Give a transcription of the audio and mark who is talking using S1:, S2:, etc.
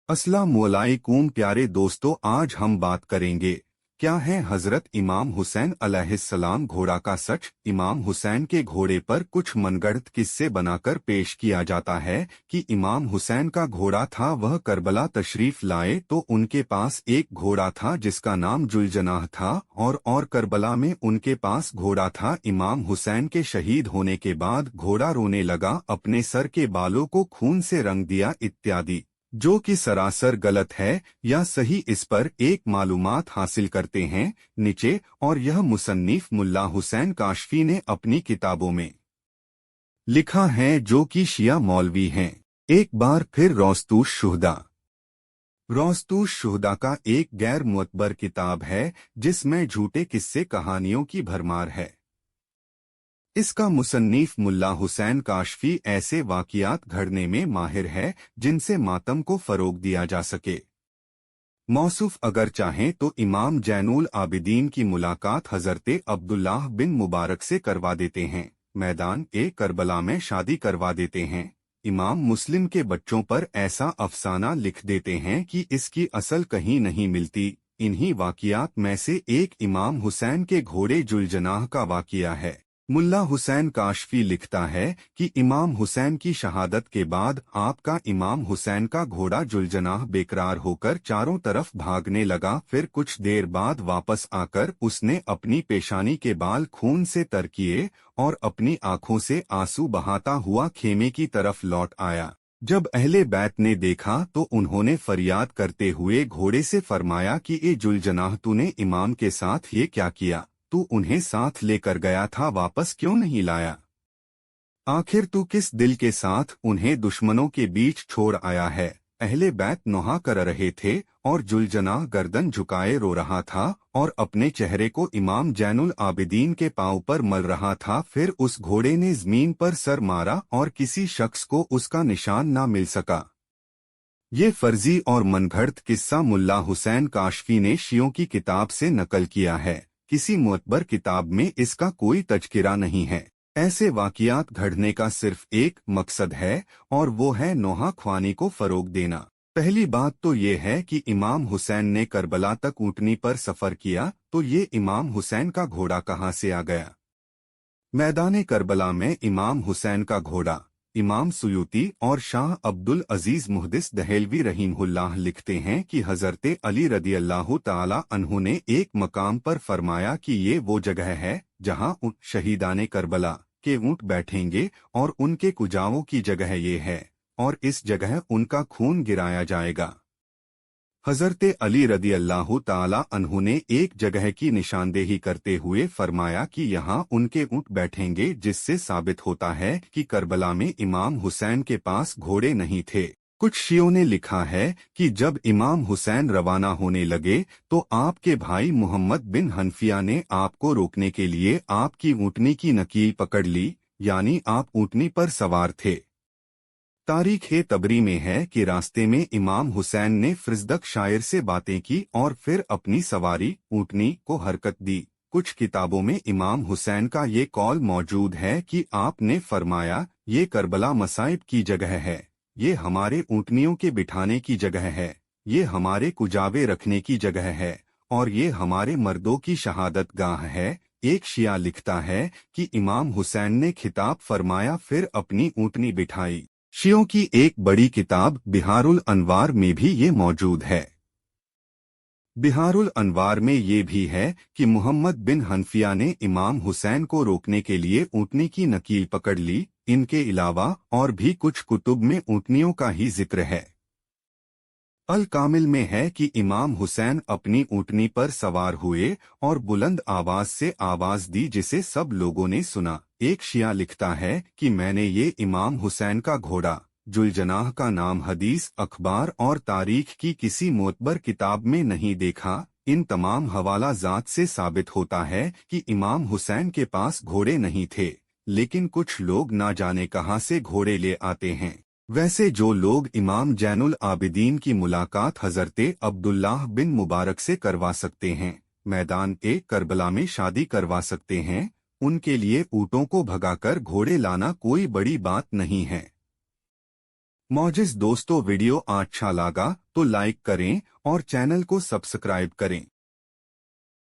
S1: अस्सलामुअलैकुम प्यारे दोस्तों, आज हम बात करेंगे क्या है हजरत इमाम हुसैन अलैहिस्सलाम घोड़ा का सच। इमाम हुसैन के घोड़े पर कुछ मनगढ़ंत किस्से बनाकर पेश किया जाता है कि इमाम हुसैन का घोड़ा था, वह करबला तशरीफ लाए तो उनके पास एक घोड़ा था जिसका नाम जुलजनाह था, और करबला में उनके पास घोड़ा था। इमाम हुसैन के शहीद होने के बाद घोड़ा रोने लगा, अपने सर के बालों को खून से रंग दिया इत्यादि, जो कि सरासर गलत है या सही, इस पर एक मालूमात हासिल करते हैं नीचे। और यह मुसन्निफ मुल्ला हुसैन काशफी ने अपनी किताबों में लिखा है, जो कि शिया मौलवी हैं। एक बार फिर रौस्तुश शुहदा। रौस्तुश शुहदा का एक गैर मुअतबर किताब है जिसमें झूठे किस्से कहानियों की भरमार है। इसका मुसन्नीफ मुल्ला हुसैन काशफी ऐसे वाक़ियात घड़ने में माहिर है जिनसे मातम को फरोग दिया जा सके। मौसूफ अगर चाहें तो इमाम जैनुल आबिदीन की मुलाकात हज़रते अब्दुल्लाह बिन मुबारक से करवा देते हैं, मैदान ए करबला में शादी करवा देते हैं। इमाम मुस्लिम के बच्चों पर ऐसा अफसाना लिख देते हैं कि इसकी असल कहीं नहीं मिलती। इन्हीं वाक़ियात में से एक इमाम हुसैन के घोड़े जुलजनाह का वाक़िया है। मुल्ला हुसैन काशफी लिखता है कि इमाम हुसैन की शहादत के बाद आपका इमाम हुसैन का घोड़ा जुलजनाह बेकरार होकर चारों तरफ भागने लगा। फिर कुछ देर बाद वापस आकर उसने अपनी पेशानी के बाल खून से तर किए और अपनी आंखों से आंसू बहाता हुआ खेमे की तरफ लौट आया। जब अहले बैत ने देखा तो उन्होंने फरियाद करते हुए घोड़े से फरमाया कि ए जुलजनाह, तूने इमाम के साथ ये क्या किया? तू उन्हें साथ लेकर गया था, वापस क्यों नहीं लाया? आखिर तू किस दिल के साथ उन्हें दुश्मनों के बीच छोड़ आया है? अहले बैत नौहा कर रहे थे और जुलजनाह गर्दन झुकाए रो रहा था और अपने चेहरे को इमाम जैनुल आबिदीन के पांव पर मल रहा था। फिर उस घोड़े ने जमीन पर सर मारा और किसी शख्स को उसका निशान ना मिल सका। ये फर्जी और मनगढ़ंत किस्सा मुल्ला हुसैन काशफी ने शियों की किताब से नकल किया है। किसी मुअतबर किताब में इसका कोई तज़किरा नहीं है। ऐसे वाक़ियात घड़ने का सिर्फ एक मकसद है और वो है नौहा ख्वानी को फरोग देना। पहली बात तो ये है कि इमाम हुसैन ने करबला तक ऊँटनी पर सफ़र किया, तो ये इमाम हुसैन का घोड़ा कहाँ से आ गया? मैदान करबला में इमाम हुसैन का घोड़ा। इमाम सुयूती और शाह अब्दुल अजीज मुहद्दिस दहलवी रहीमहुल्लाह लिखते हैं कि हज़रते अली रदियल्लाहु ताला अन्हु ने एक मकाम पर फरमाया कि ये वो जगह है जहां शहीदाने करबला के ऊँट बैठेंगे और उनके कुजाओं की जगह ये है, और इस जगह उनका खून गिराया जाएगा। हज़रते अली रदियल्लाहु ताला अन्हु ने एक जगह की निशानदेही करते हुए फरमाया कि यहाँ उनके ऊँट बैठेंगे, जिससे साबित होता है कि करबला में इमाम हुसैन के पास घोड़े नहीं थे। कुछ शियों ने लिखा है कि जब इमाम हुसैन रवाना होने लगे तो आपके भाई मोहम्मद बिन हनफिया ने आपको रोकने के लिए आपकी ऊँटनी की नकील पकड़ ली, यानी आप ऊँटनी पर सवार थे। तारीख़ तबरी में है कि रास्ते में इमाम हुसैन ने फ़िज़दक शायर से बातें की और फिर अपनी सवारी ऊँटनी को हरकत दी। कुछ किताबों में इमाम हुसैन का ये कौल मौजूद है कि आपने फरमाया, ये करबला मसाइब की जगह है, ये हमारे ऊँटनियों के बिठाने की जगह है, ये हमारे कुजावे रखने की जगह है, और ये हमारे मर्दों की शहादत गाह है। एक शिया लिखता है कि इमाम हुसैन ने खिताब फरमाया, फिर अपनी ऊँटनी बिठाई। शियों की एक बड़ी किताब बिहारुल अनवार में भी ये मौजूद है। बिहारुल अनवार में ये भी है कि मुहम्मद बिन हनफिया ने इमाम हुसैन को रोकने के लिए ऊँटनी की नकील पकड़ ली। इनके अलावा और भी कुछ कुतुब में ऊँटनियों का ही जिक्र है। अल कामिल में है कि इमाम हुसैन अपनी ऊँटनी पर सवार हुए और बुलंद आवाज से आवाज दी, जिसे सब लोगों ने सुना। एक शिया लिखता है कि मैंने ये इमाम हुसैन का घोड़ा जुलजनाह का नाम हदीस, अखबार और तारीख की किसी मोतबर किताब में नहीं देखा। इन तमाम हवाला जात से साबित होता है कि इमाम हुसैन के पास घोड़े नहीं थे, लेकिन कुछ लोग ना जाने कहां से घोड़े ले आते हैं। वैसे जो लोग इमाम जैनुल आबिदीन की मुलाकात हज़रते अब्दुल्लाह बिन मुबारक से करवा सकते हैं, मैदान ए करबला में शादी करवा सकते हैं, उनके लिए ऊँटों को भगाकर घोड़े लाना कोई बड़ी बात नहीं है। मौजिज़ दोस्तों, वीडियो अच्छा लगा तो लाइक करें और चैनल को सब्सक्राइब करें।